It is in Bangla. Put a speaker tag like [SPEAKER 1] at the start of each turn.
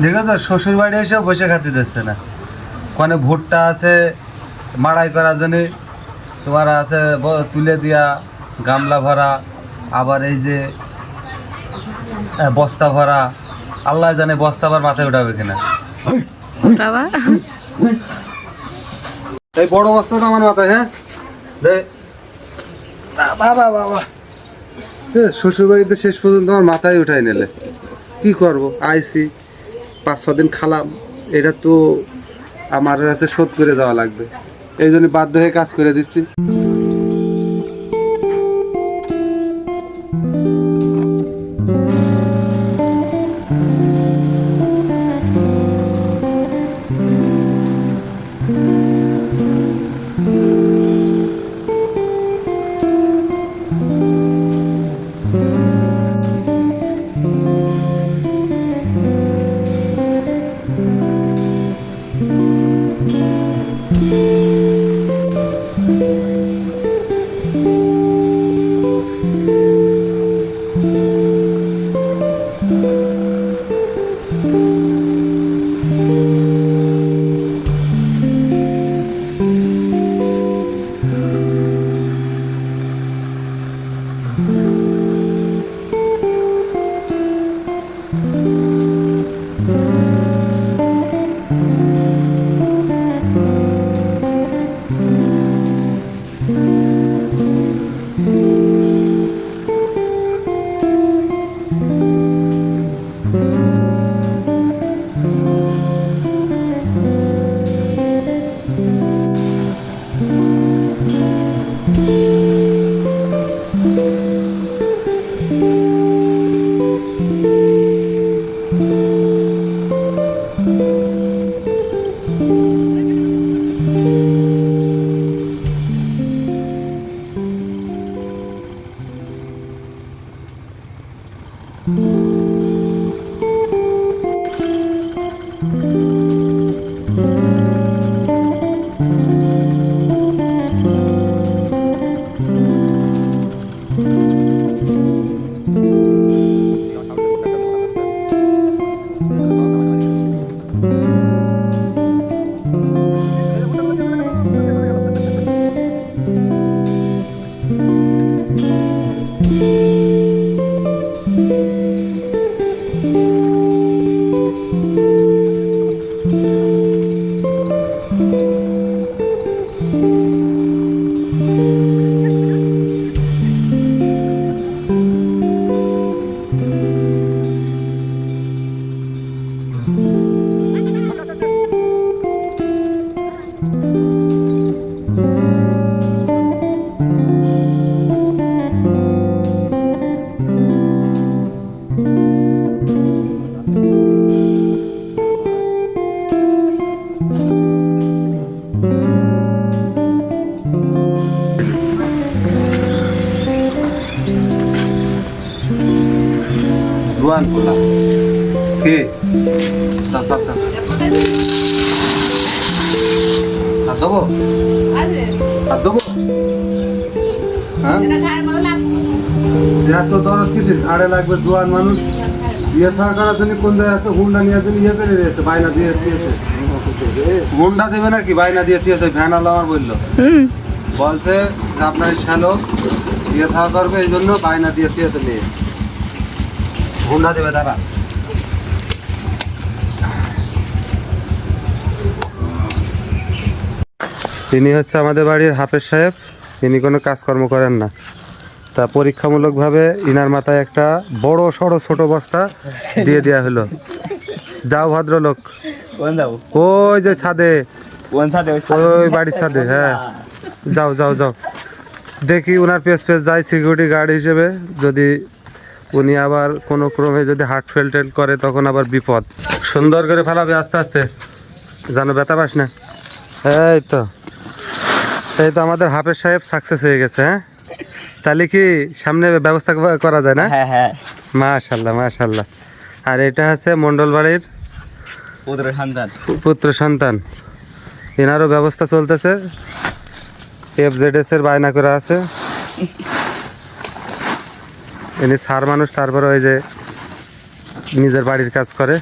[SPEAKER 1] দেখো তো শ্বশুর বাড়ি এসে বসে খাতে দিচ্ছে না। ওখানে ভুট্টা আছে মাড়াই করার জন্য, তোমার আছে তুলে দিয়া গামলা ভরা, আবার এই যে বস্তা ভরা। আল্লাহ জানে বস্তা আবার মাথায় উঠাবে কিনা।
[SPEAKER 2] বাবা
[SPEAKER 1] এই বড় বস্তাটা আমার মাথায়, হ্যাঁ দে বাবা বাবা। শ্বশুর বাড়িতে শেষ পর্যন্ত আমার মাথায় উঠাই নিলে কি করব। আইসি 5-6 দিন খালাম, এটা তো আমার কাছে শোধ করে দেওয়া লাগবে, এই জন্য বাধ্য হয়ে কাজ করে দিচ্ছি। জোয়ান পোলা কে দেবো দেবো, হ্যাঁ এত দরদ কিছু ঘাড়ে লাগবে। জোয়ান মানুষ বিয়ে থাকা করার জন্য কোন জায়গায় আছে হুন্ডা নিয়ে জন্য ইয়ে করে দিয়েছে, বায়না দিয়ে দিয়েছে। হুন্ডা দেবে নাকি বায়না দিয়ে দিয়েছে, ভ্যান আলো আমার বললো, বলছে যে আপনার শ্যালো বিয়ে থাকা করবে এই জন্য বায়না দিয়ে দিয়েছে মেয়ে, হুন্ডা দেবে তারা। তিনি হচ্ছে আমাদের বাড়ির হাফেজ সাহেব, ইনি কোনো কাজকর্ম করেন না। তা পরীক্ষামূলকভাবে ইনার মাথায় একটা বড় সড়ো ছোট বস্তা দিয়ে দেওয়া হলো। যাও ভদ্রলোক, ওই যে ছাদে, ওই বাড়ির ছাদে, হ্যাঁ যাও যাও যাও। দেখি ওনার পেস যায় সিকিউরিটি গার্ড হিসেবে, যদি উনি আবার কোনো ক্রমে যদি হার্ট ফেল টেল করে তখন আবার বিপদ। সুন্দর করে ফেলাবে আস্তে আস্তে, জানো ব্যথা পাস না। এই তো আমাদের হাফেজ সাহেব সাকসেস হয়ে গেছে। হ্যাঁ তাহলে কি সামনে ব্যবস্থা করা যায় না?
[SPEAKER 3] হ্যাঁ হ্যাঁ
[SPEAKER 1] মাশাল্লাহ মাশাল্লাহ। আর এটা হচ্ছে মন্ডল বাড়ির পুত্র সন্তান, এনারও ব্যবস্থা চলতেছে। FZS এর বায়না করা আছে, ইনি সার মানুষ, তারপরে ওই যে নিজের বাড়ির কাজ করে।